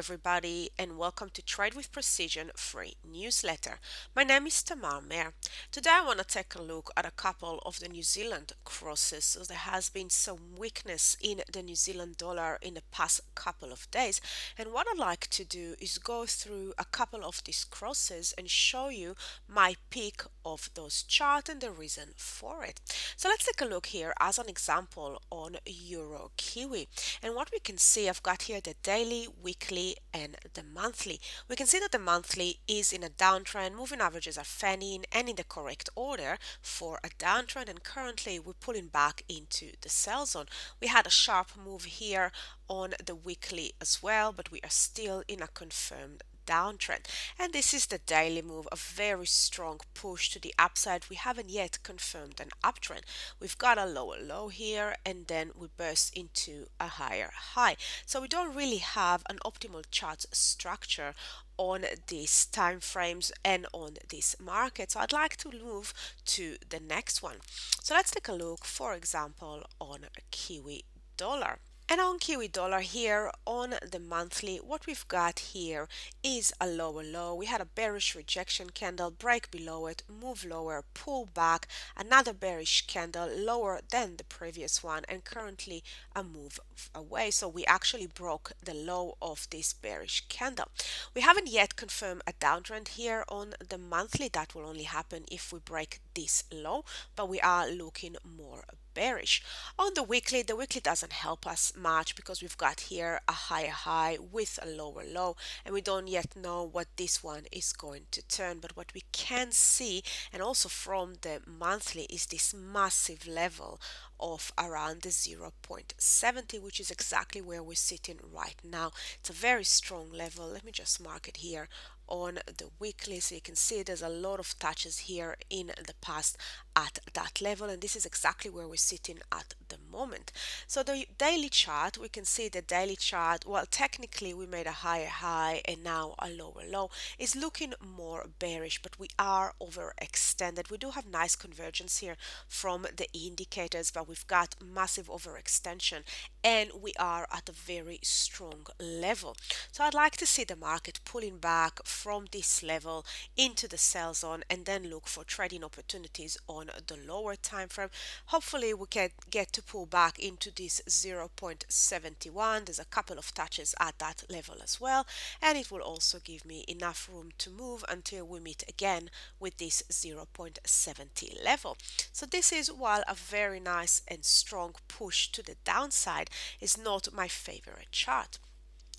everybody, and welcome to Trade with Precision free newsletter. My name is Tamar Mehr. Today, I want to take a look at a couple of the New Zealand crosses. So there has been some weakness in the New Zealand dollar in the past couple of days, and what I'd like to do is go through a couple of these crosses and show you my pick of those charts and the reason for it. So let's take a look here as an example on Euro Kiwi. And what we can see, I've got here the daily, weekly, and the monthly. We can see that the monthly is in a downtrend, moving averages are fanning and in the correct order for a downtrend, and currently we're pulling back into the sell zone. We had a sharp move here on the weekly as well, but we are still in a confirmed downtrend. And this is the daily move, a very strong push to the upside. We haven't yet confirmed an uptrend. We've got a lower low here, and then we burst into a higher high. So we don't really have an optimal chart structure on these time frames and on this market. So I'd like to move to the next one. So let's take a look, for example, on Kiwi dollar. And on Kiwi dollar here on the monthly, what we've got here is a lower low. We had a bearish rejection candle, break below it, move lower, pull back, another bearish candle lower than the previous one, and currently a move away. So we actually broke the low of this bearish candle. We haven't yet confirmed a downtrend here on the monthly. That will only happen if we break this low, but we are looking more bearish. On the weekly doesn't help us much because we've got here a higher high with a lower low, and we don't yet know what this one is going to turn. But what we can see, and also from the monthly, is this massive level of around the 0.70, which is exactly where we're sitting right now. It's a very strong level. Let me just mark it here on the weekly, so you can see there's a lot of touches here in the past at that level, and this is exactly where we're sitting at the moment. So the daily chart, we can see the daily chart, well, technically we made a higher high and now a lower low, is looking more bearish, but we are overextended. We do have nice convergence here from the indicators, but we've got massive overextension and we are at a very strong level. So I'd like to see the market pulling back from this level into the sell zone and then look for trading opportunities on the lower time frame. Hopefully we can get to pull back into this 0.71. There's a couple of touches at that level as well, and it will also give me enough room to move until we meet again with this 0.70 level. So this is, while a very nice and strong push to the downside, is not my favorite chart.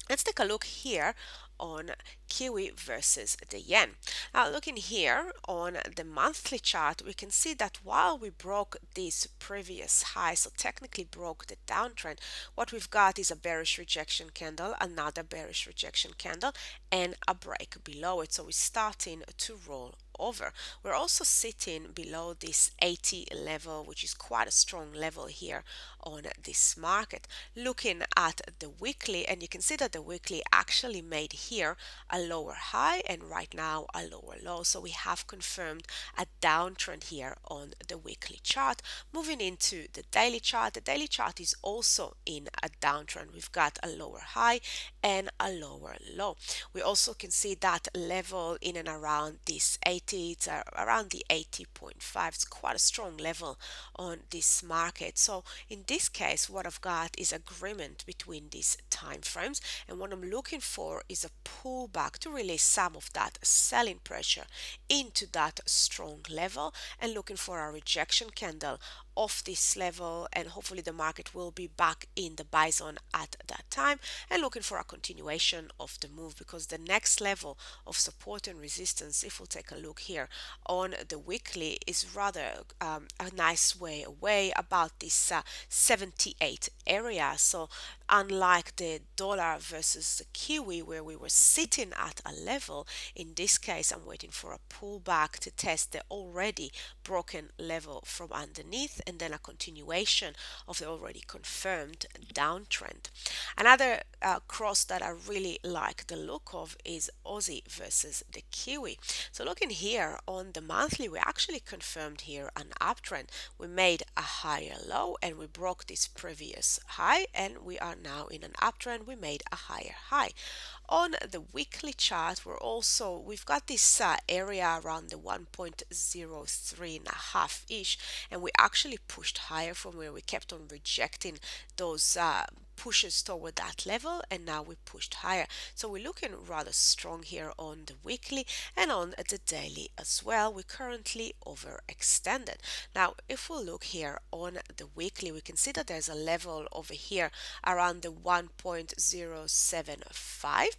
Let's take a look here on Kiwi versus the yen. Now, looking here on the monthly chart, we can see that while we broke this previous high, so technically broke the downtrend, what we've got is a bearish rejection candle, another bearish rejection candle, and a break below it. So we're starting to roll over. We're also sitting below this 80 level, which is quite a strong level here on this market. Looking at the weekly, and you can see that the weekly actually made here a lower high and right now a lower low. So we have confirmed a downtrend here on the weekly chart. Moving into the daily chart is also in a downtrend. We've got a lower high and a lower low. We also can see that level in and around this 80, it's around the 80.5. It's quite a strong level on this market. So in this case, what I've got is agreement between these time frames, and what I'm looking for is a pullback to release some of that selling pressure into that strong level, and looking for a rejection candle off this level, and hopefully the market will be back in the buy zone at that time, and looking for a continuation of the move, because the next level of support and resistance, if we'll take a look here on the weekly, is rather a nice way away, about this 78 area. So unlike the dollar versus the Kiwi, where we were sitting at a level, in this case I'm waiting for a pullback to test the already broken level from underneath, and then a continuation of the already confirmed downtrend. Another cross that I really like the look of is Aussie versus the Kiwi. So looking here on the monthly, we actually confirmed here an uptrend. We made a higher low and we broke this previous high, and we are now in an uptrend. We made a higher high. On the weekly chart, we've got this area around the 1.03 and a half ish, and we actually pushed higher from where we kept on rejecting those pushes toward that level, and now we pushed higher. So we're looking rather strong here on the weekly and on the daily as well. We're currently overextended. Now, if we look here on the weekly, we can see that there's a level over here around the 1.075.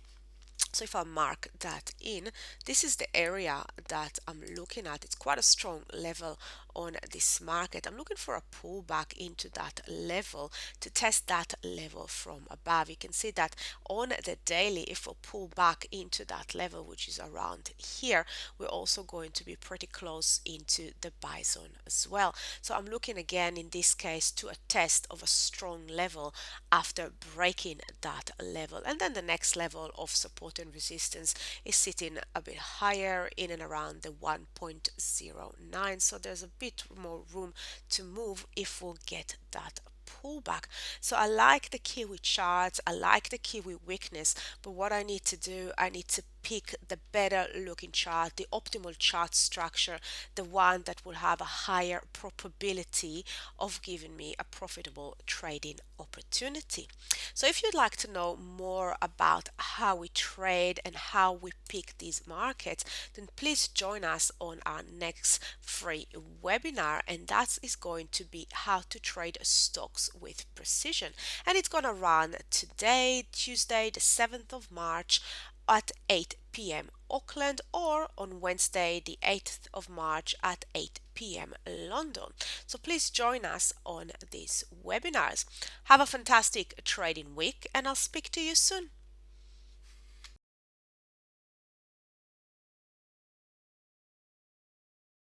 So if I mark that in, this is the area that I'm looking at. It's quite a strong level on this market. I'm looking for a pullback into that level to test that level from above. You can see that on the daily, if we pull back into that level, which is around here, we're also going to be pretty close into the buy zone as well. So I'm looking again in this case to a test of a strong level after breaking that level. And then the next level of support and resistance is sitting a bit higher in and around the 1.09. So there's a bit more room to move if we'll get that pullback. So I like the Kiwi charts, I like the Kiwi weakness, but what I need to do, I need to pick the better looking chart, the optimal chart structure, the one that will have a higher probability of giving me a profitable trading opportunity. So if you'd like to know more about how we trade and how we pick these markets, then please join us on our next free webinar, and that is going to be how to trade stocks with precision. And it's going to run today, Tuesday, the 7th of March at 8 p.m. Auckland, or on Wednesday, the 8th of March at 8 p.m. London. So please join us on these webinars. Have a fantastic trading week, and I'll speak to you soon.